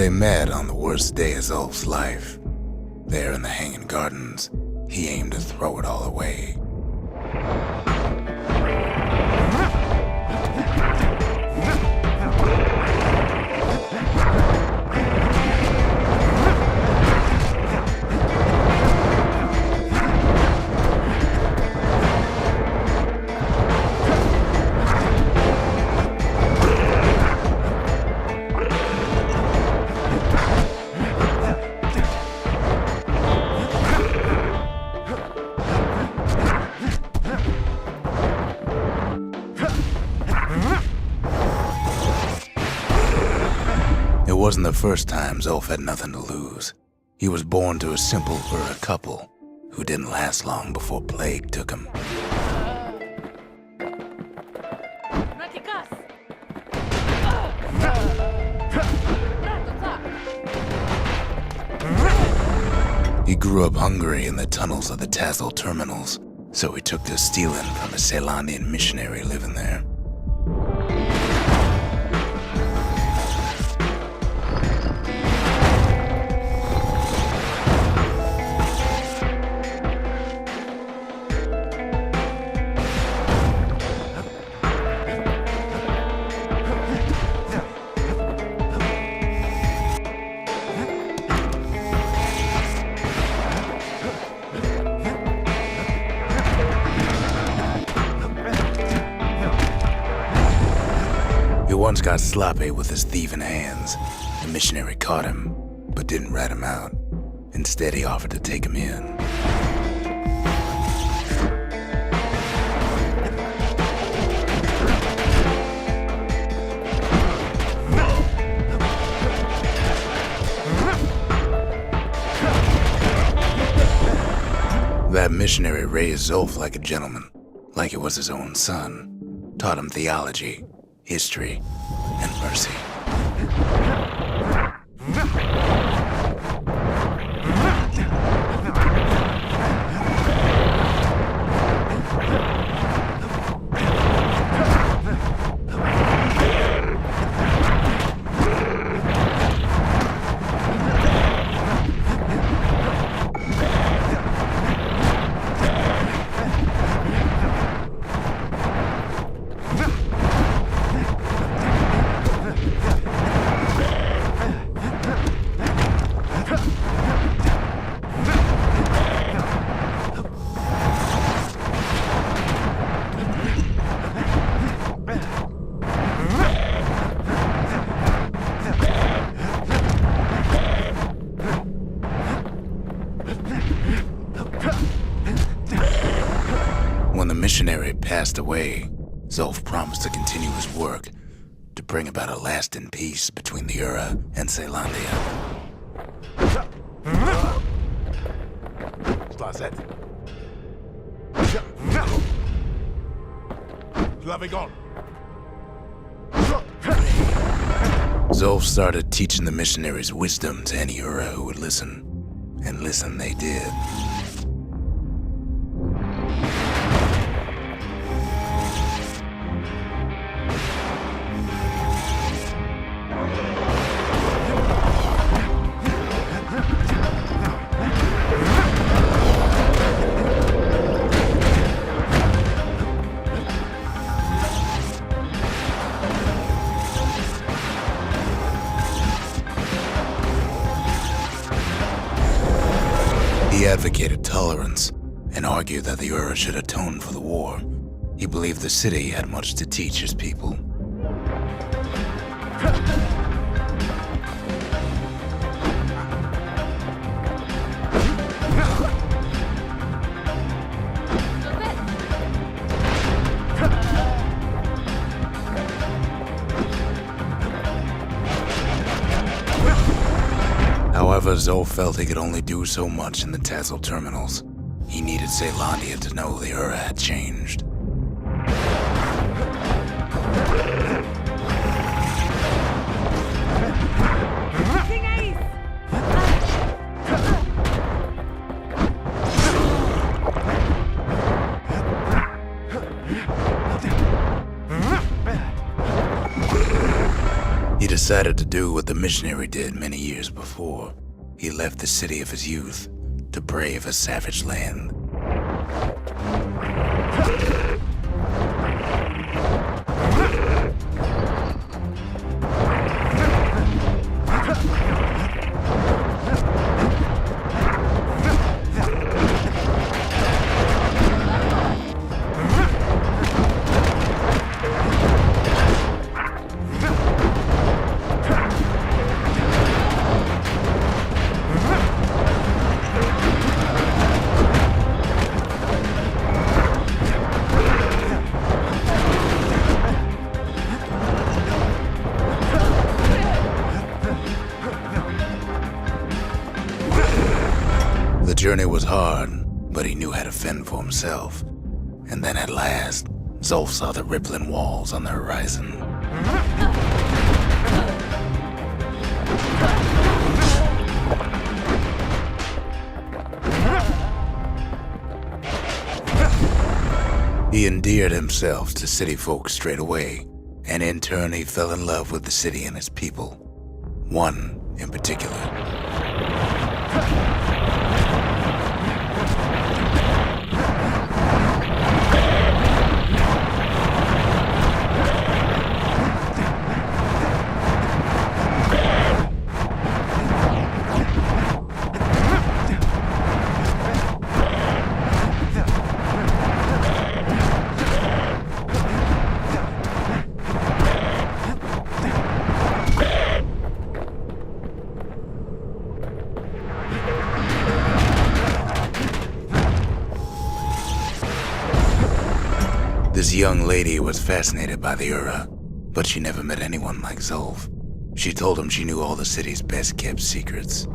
They met on the worst day of Zulf's life. There in the Hanging Gardens, he aimed to throw it all away. It wasn't the first time Zulf had nothing to lose. He was born to a simple Ura couple who didn't last long before plague took him. He grew up hungry in the tunnels of the Tassel terminals, so he took to stealing from a Ceylonian missionary living there. He once got sloppy with his thieving hands. The missionary caught him, but didn't rat him out. Instead, he offered to take him in. That missionary raised Zulf like a gentleman, like it was his own son. Taught him theology, history, and mercy. When the missionary passed away, Zulf promised to continue his work to bring about a lasting peace between the Ura and Ceylandia. Zulf started teaching the missionaries wisdom to any Ura who would listen, and listen they did. He advocated tolerance and argued that the Ura should atone for the war. He believed the city had much to teach his people. However, Zulf felt he could only do so much in the Tassel terminals. He needed Ceylandia to know the Ura had changed. He He decided to do what the missionary did many years before. He left the city of his youth to brave a savage land. The journey was hard, but he knew how to fend for himself. And then at last, Zolf saw the rippling walls on the horizon. He endeared himself to city folk straight away, and in turn he fell in love with the city and its people. One in particular. This young lady was fascinated by the Ura, but she never met anyone like Zolf. She told him she knew all the city's best-kept secrets.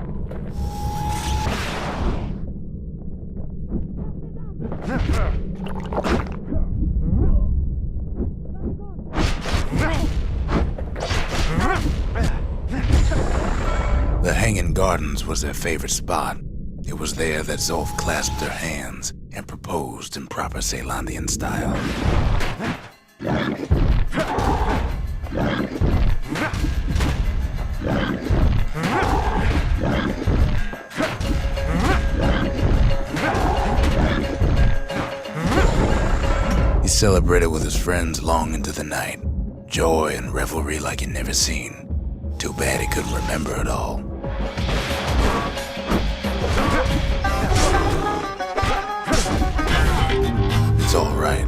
The Hanging Gardens was their favorite spot. It was there that Zolf clasped her hands and proposed in proper Ceylandian style. He celebrated with his friends long into the night. Joy and revelry like he'd never seen. Too bad he couldn't remember it all. It's all right.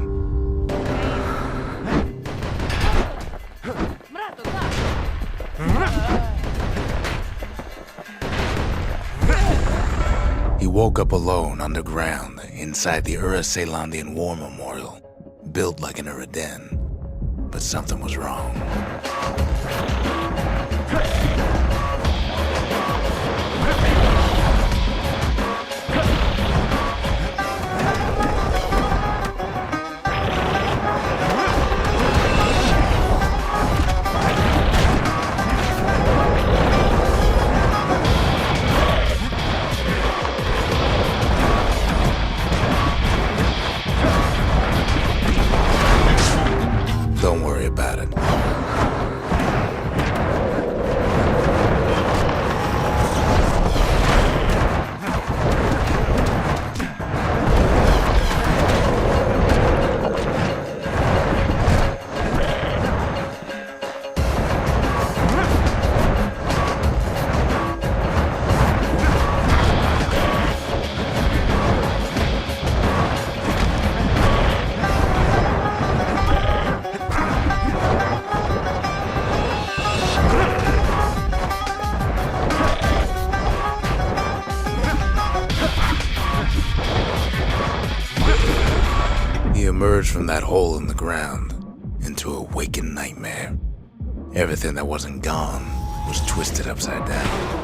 He woke up alone underground inside the Ura Ceylandian War Memorial, built like an Ura den. But something was wrong. Don't worry about it. He emerged from that hole in the ground into a waking nightmare. Everything that wasn't gone was twisted upside down.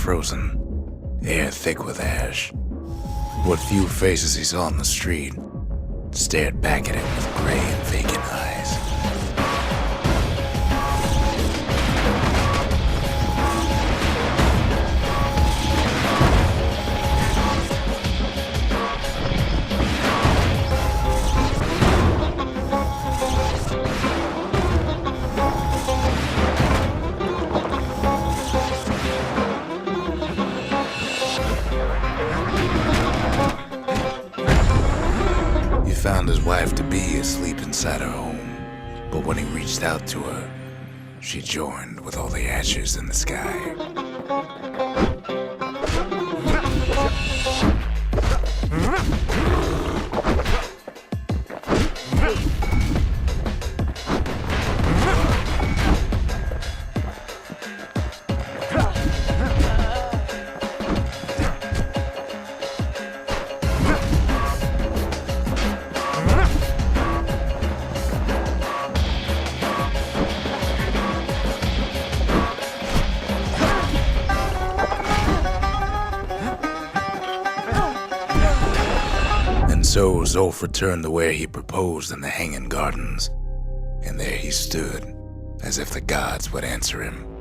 frozen, air thick with ash. What few faces he saw on the street stared back at him with gray and vacant eyes. He found his wife to be asleep inside her home, but when he reached out to her, she joined with all the ashes in the sky. So Zolf returned to where he proposed in the Hanging Gardens, and there he stood, as if the gods would answer him.